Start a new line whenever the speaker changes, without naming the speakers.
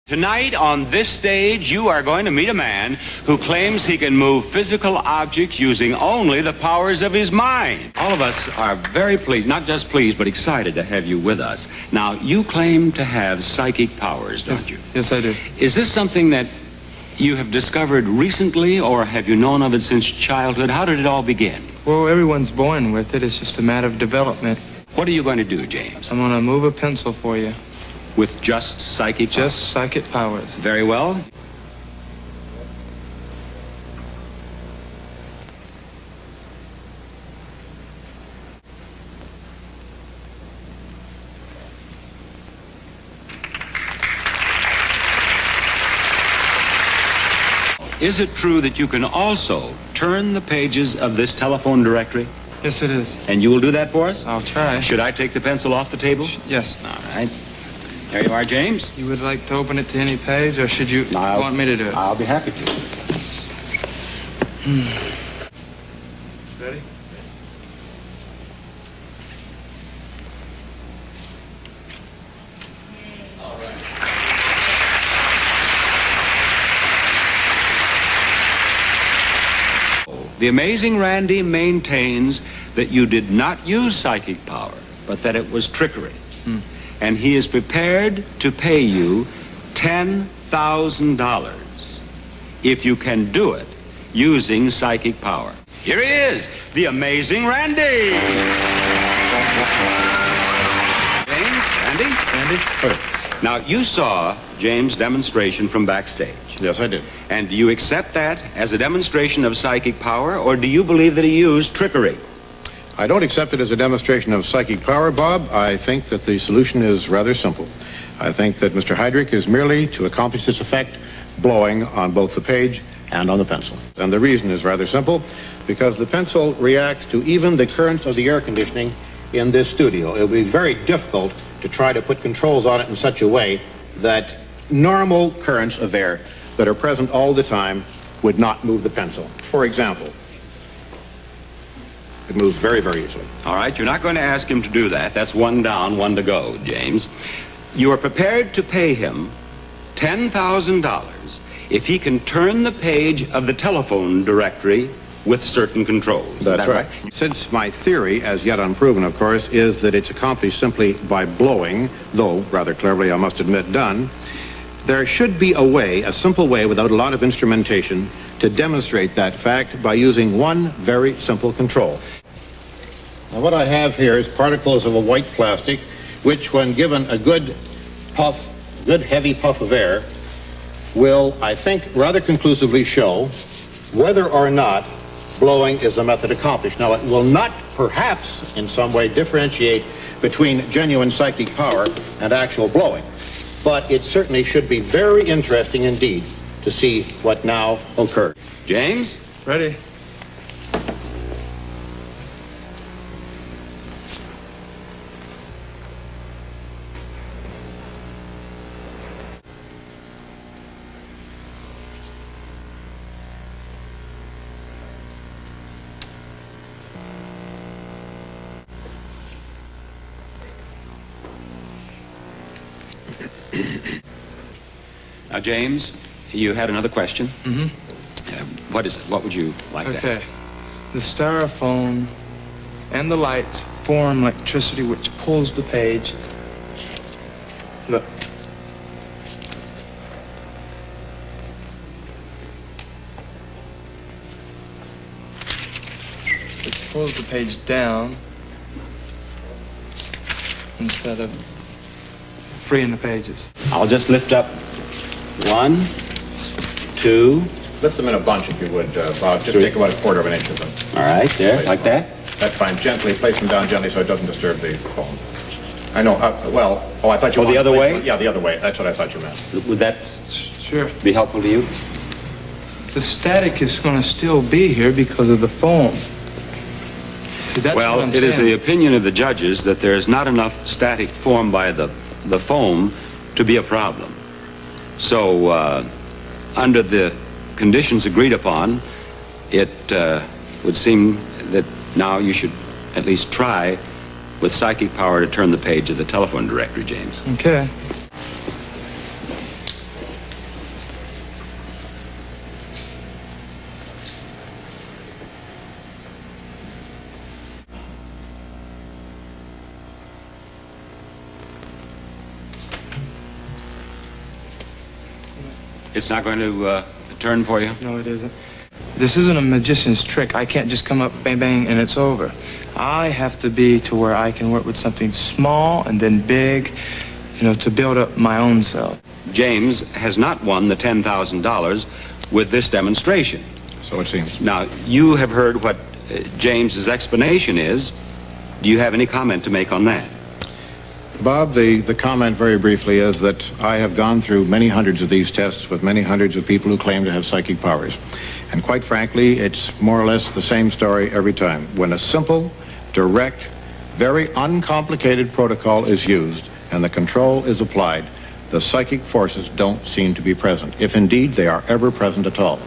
Tonight on this stage, you are going to meet a man who claims he can move physical objects using only the powers of his mind. All of us are very pleased, not just pleased, but excited to have you with us. Now, you claim to have psychic powers, don't you?
Yes, I do.
Is this something that you have discovered recently, or have you known of it since childhood? How did it all begin?
Well, everyone's born with it. It's just a matter of development.
What are you going to do, James?
I'm going to move a pencil for you.
With just psychic powers?
Just psychic powers.
Very well. Is it true that you can also turn the pages of this telephone directory?
Yes, it is.
And you will do that for us?
I'll try.
Should I take the pencil off the table?
Yes.
All right. There you are, James.
You would like to open it to any page, or should you want me to do it?
I'll be happy to.
Ready?
All right. The amazing Randy maintains that you did not use psychic power, but that it was trickery. And he is prepared to pay you $10,000 if you can do it using psychic power. Here he is, the amazing Randy. James, Randy?
Randy? Sure.
Now, you saw James' demonstration from backstage.
Yes, I did.
And do you accept that as a demonstration of psychic power, or do you believe that he used trickery?
I don't accept it as a demonstration of psychic power, Bob. I think that the solution is rather simple. I think that Mr. Hydrick is merely to accomplish this effect blowing on both the page and on the pencil. And the reason is rather simple, because the pencil reacts to even the currents of the air conditioning in this studio. It will be very difficult to try to put controls on it in such a way that normal currents of air that are present all the time would not move the pencil. For example, it moves very, very easily.
All right, you're not going to ask him to do that. That's one down, one to go, James. You are prepared to pay him $10,000 if he can turn the page of the telephone directory with certain controls.
That's right. Since my theory, as yet unproven, of course, is that it's accomplished simply by blowing, though rather cleverly, I must admit, done, there should be a way, a simple way, without a lot of instrumentation, to demonstrate that fact by using one very simple control. Now, what I have here is particles of a white plastic, which, when given a good puff, good heavy puff of air, will, I think, rather conclusively show whether or not blowing is a method accomplished. Now, it will not, perhaps, in some way differentiate between genuine psychic power and actual blowing, but it certainly should be very interesting indeed to see what now occurs.
James?
Ready?
Now, James, you had another question?
Mm-hmm.
What is it? What would you like to ask?
Okay. The styrofoam and the lights form electricity which pulls the page. Look. It pulls the page down instead of freeing the pages.
I'll just lift up 1, 2.
Lift them in a bunch, if you would, Bob. Just take about 1/4 of an inch of them.
All right, there, like that.
That's fine. Gently, place them down gently so it doesn't disturb the foam. I know, I thought you
Oh, the other way?
Yeah, the other way. That's what I thought you meant.
Would that
Sure.
be helpful to you?
The static is going to still be here because of the foam. See, that's
Well,
what I'm
it is
saying.
the opinion of the judges that there is not enough static formed by the foam to be a problem. So, under the conditions agreed upon, it would seem that now you should at least try with psychic power to turn the page of the telephone directory, James.
Okay.
It's not going to turn for you?
No, it isn't. This isn't a magician's trick. I can't just come up, bang, bang, and it's over. I have to be to where I can work with something small and then big, to build up my own self.
James has not won the $10,000 with this demonstration.
So it seems.
Now, you have heard what James's explanation is. Do you have any comment to make on that?
Bob, the comment very briefly is that I have gone through many hundreds of these tests with many hundreds of people who claim to have psychic powers. And quite frankly, it's more or less the same story every time. When a simple, direct, very uncomplicated protocol is used and the control is applied, the psychic forces don't seem to be present, if indeed they are ever present at all.